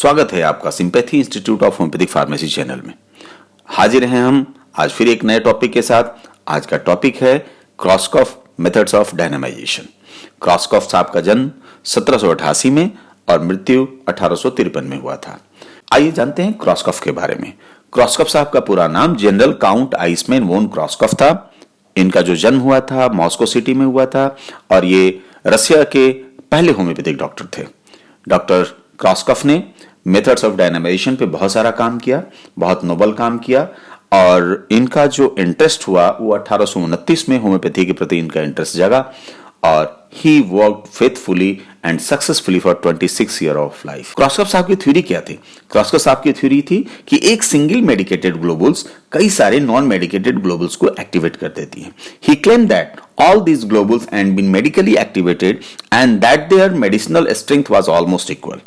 स्वागत है आपका sympathy institute of homeopathic pharmacy channel में। हाजिर हैं हम आज फिर एक नए टॉपिक के साथ। आज का टॉपिक है क्रॉसकॉफ मेथड्स ऑफ डायनामाइजेशन। क्रॉसकॉफ साहब का जन्म 1788 में और मृत्यु 1853 में हुआ था। आइए जानते हैं क्रॉसकॉफ के बारे में। क्रॉसकॉफ साहब का पूरा नाम जनरल काउंट आइसमैन वोन क्रॉसकॉफ था। इनका जो जन्म हुआ था मॉस्को सिटी में हुआ था और ये रशिया के पहले होम्योपैथिक डॉक्टर थे। डॉक्टर क्रॉसकॉफ ने मेथड्स ऑफ डायनामाइजेशन पे बहुत सारा काम किया, बहुत नोबल काम किया और इनका जो इंटरेस्ट हुआ वो 1829 में होम्योपैथी के प्रति इनका इंटरेस्ट जगा और he worked faithfully and successfully for 26 year of life. Korsakoff साहब की थ्योरी क्या थी? क्रॉसकॉफ साहब की थ्योरी थी कि एक सिंगल मेडिकेटेड ग्लोबुल्स कई सारे नॉन मेडिकेटेड ग्लोबुल्स को एक्टिवेट कर देती है। He claim that all these globules had been medically activated and that their medicinal strength was almost equal।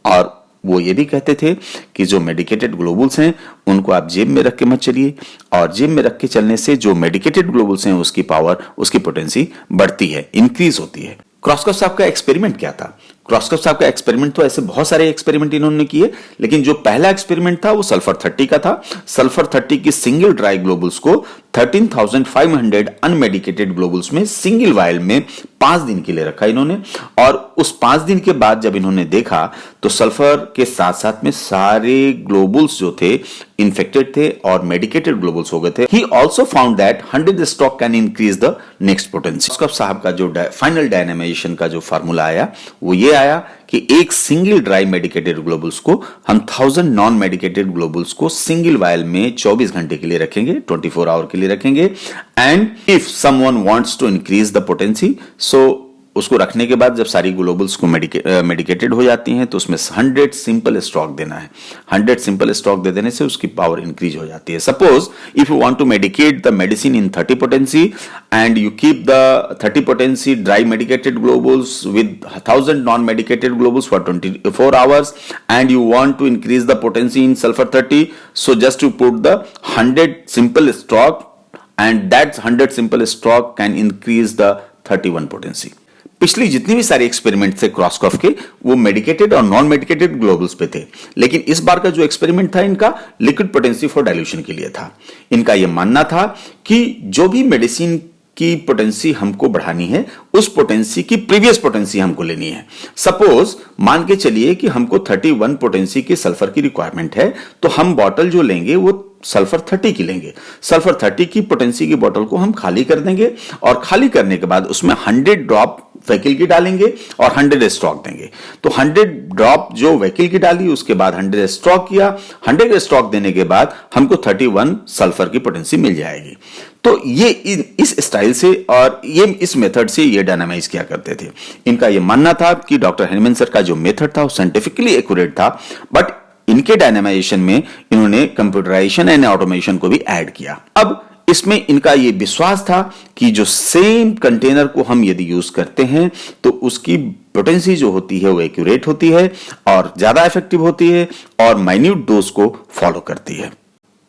और वो ये भी कहते थे कि जो मेडिकेटेड ग्लोबुल्स हैं उनको आप जेब में रख के मत चलिए और जेब में रख के चलने से जो मेडिकेटेड ग्लोबुल्स हैं उसकी पावर, उसकी पोटेंसी बढ़ती है, इंक्रीज होती है। क्रॉसकॉफ साहब का एक्सपेरिमेंट क्या था? क्रॉसकॉफ साहब का एक्सपेरिमेंट तो ऐसे बहुत सारे एक्सपेरिमेंट इन्होंने किए, लेकिन जो पहला एक्सपेरिमेंट था वो सल्फर 30 का था। सल्फर 30 की सिंगल ड्राई ग्लोबुल्स को 13,500 अनमेडिकेटेड ग्लोबुल्स में सिंगल वायल में 5 दिन के लिए रखा इन्होंने और उस 5 दिन के बाद जब इन्होंने देखा तो सल्फर के साथ साथ में सारे ग्लोबुल्स जो थे इन्फेक्टेड थे और मेडिकेटेड ग्लोबुल्स हो गए थे। He also found that 100 stock can increase the next potency. Korsakoff साहब का जो फाइनल डायनामाइजेशन का जो फार्मूला आया वो ये आया कि एक सिंगल ड्राई मेडिकेटेड ग्लोबुल्स को हम 1000 नॉन मेडिकेटेड ग्लोबुल्स को सिंगल वायल में 24 घंटे के लिए रखेंगे, 24 आवर के लिए रखेंगे and if someone wants to increase the potency so उसको रखने के बाद जब सारी ग्लोबुल्स को मेडिकेटेड हो जाती हैं तो उसमें 100 सिंपल स्टॉक देना है। 100 सिंपल स्टॉक दे देने से उसकी पावर इंक्रीज हो जाती है। Suppose if you want to medicate the medicine in 30 potency and you keep the 30 potency dry medicated globules with 1000 non medicated globules for 24 hours and you want to increase the potency in sulphur 30 so just you put the 100 simple stock and that 100 simple stock can increase the 31 potency. पिछली जितनी भी सारे experiment थे क्रॉसकॉफ के वो medicated और non medicated globules पे थे, लेकिन इस बार का जो एक्सपेरिमेंट था इनका लिक्विड पोटेंसी फॉर डाइल्यूशन के लिए था। इनका यह मानना था कि जो भी मेडिसिन की पोटेंसी हमको बढ़ानी है उस पोटेंसी की प्रीवियस पोटेंसी हमको लेनी है। सपोज मान के चलिए कि हमको 31 पोटेंसी की सल्फर की रिक्वायरमेंट है तो हम बॉटल जो लेंगे वो सल्फर 30 की लेंगे। सल्फर 30 की पोटेंसी की बोतल को हम खाली कर देंगे और खाली करने के बाद उसमें 100 ड्रॉप वहीकल की डालेंगे और 100 स्टॉक देंगे। तो 100 ड्रॉप जो वहीकल की डाली उसके बाद 100 स्टॉक किया। 100 स्टॉक देने के बाद हमको 31 सल्फर की पोटेंसी मिल जाएगी। तो ये इस स्टाइल से और ये इस मेथड से ये डायनामाइज किया करते थे। इनका ये मानना था कि डॉक्टर हेनिमैन सर का जो मेथड था वो साइंटिफिकली एक्यूरेट था, बट इनके डायनामाइजेशन में इन्होंने कंप्यूटराइजेशन एंड ऑटोमेशन को भी ऐड किया। अब इसमें इनका यह विश्वास था कि जो सेम कंटेनर को हम यदि यूज करते हैं तो उसकी पोटेंसी जो होती है वो एक्यूरेट होती है और ज्यादा इफेक्टिव होती है और माइन्यूट डोज को फॉलो करती है।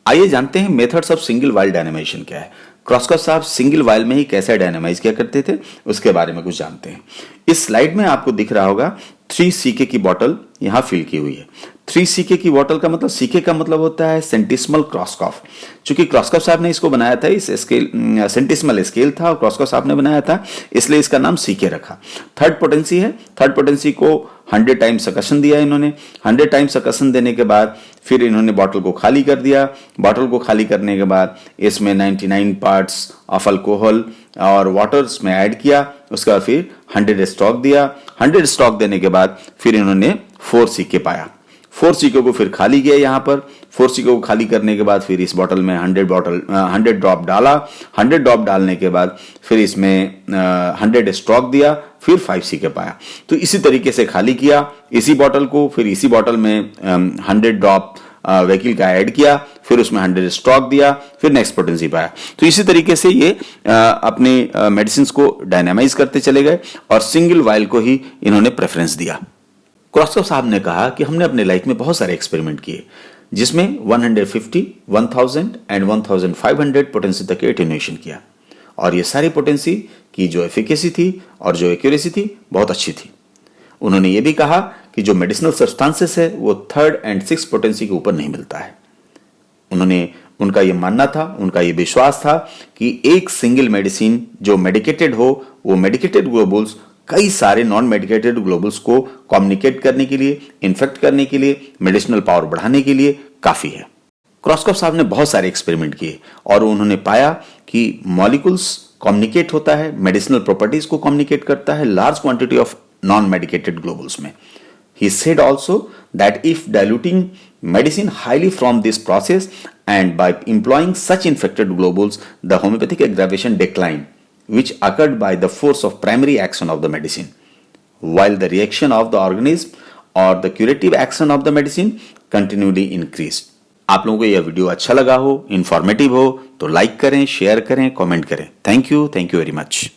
आइए जानते हैं methods of single vial dynamisation क्या है। क्रॉसकॉफ साहब सिंगल वायल में ही कैसे डायनामाइज किया करते थे उसके बारे में कुछ जानते हैं। इस स्लाइड में आपको दिख रहा होगा 3 CK की बोतल यहां फिल की हुई है। 3 CK की बोतल का मतलब CK का मतलब होता है सेंटिसिमल क्रॉसकॉफ। चूंकि क्रॉसकॉफ साहब ने इसको बनाया था, इस स्केल सेंटिसिमल स्केल था और क्रॉसकॉफ साहब ने बनाया था इसलिए इसका नाम CK रखा। थर्ड पोटेंसी है, थर्ड पोटेंसी को 100 टाइम सकशन दिया इन्होंने। 100 टाइम सकशन देने के बाद फिर इन्होंने बॉटल को खाली कर दिया। बॉटल को खाली करने के बाद इसमें 99 पार्ट्स ऑफ अल्कोहल और वाटर में ऐड किया। उसके बाद फिर 100 स्टॉक दिया। 100 स्टॉक देने के बाद फिर इन्होंने 4 CK पाया। 4 CK को फिर खाली किया यहाँ पर। 4 CK को खाली करने के बाद फिर इस बॉटल में 100 ड्रॉप डाला। 100 ड्रॉप डालने के बाद फिर इसमें 100 स्टॉक दिया, फिर 5 CK पाया। तो इसी तरीके से खाली किया इसी बॉटल को, फिर इसी बॉटल में 100 ड्रॉप वहीकल का ऐड किया, फिर उसमें 100 स्टॉक दिया, फिर नेक्स्ट पोटेंसी पाया। तो इसी तरीके से ये अपने मेडिसिन को डायनामाइज करते चले गए और सिंगल वायल को ही इन्होंने प्रेफरेंस दिया। क्रॉसकॉफ साहब ने कहा कि हमने अपने लाइफ में बहुत सारे एक्सपेरिमेंट किए जिसमें 150, 1000 एंड 1500 पोटेंसी तक एटेन्यूएशन किया और ये सारी पोटेंसी की जो एफिकेसी थी और जो एक्यूरेसी थी बहुत अच्छी थी। उन्होंने ये भी कहा कि जो मेडिसिनल सब्सटेंसेस है वो 3rd and 6th पोटेंसी के ऊपर नहीं मिलता है। उनका ये मानना था, उनका ये विश्वास था कि एक सिंगल मेडिसिन जो मेडिकेटेड हो, वो मेडिकेटेड ग्लोबुल्स कई सारे नॉन मेडिकेटेड ग्लोबुल्स को कम्युनिकेट करने के लिए, इन्फेक्ट करने के लिए, मेडिसिनल पावर बढ़ाने के लिए काफी है। क्रॉसकॉफ साहब ने बहुत सारे एक्सपेरिमेंट किए और उन्होंने पाया कि मॉलिक्यूल्स कम्युनिकेट होता है, मेडिसिनल प्रॉपर्टीज को कम्युनिकेट करता है large quantity of non medicated globules में। He said also that if diluting medicine highly from this process and by employing such infected globules, the homeopathic aggravation declined, which occurred by the force of primary action of the medicine, while the reaction of the organism or the curative action of the medicine continually increased. आप लोगों को यह video अच्छा लगा हो, informative हो तो like करें, शेयर करें, कमेंट करें। Thank you very much.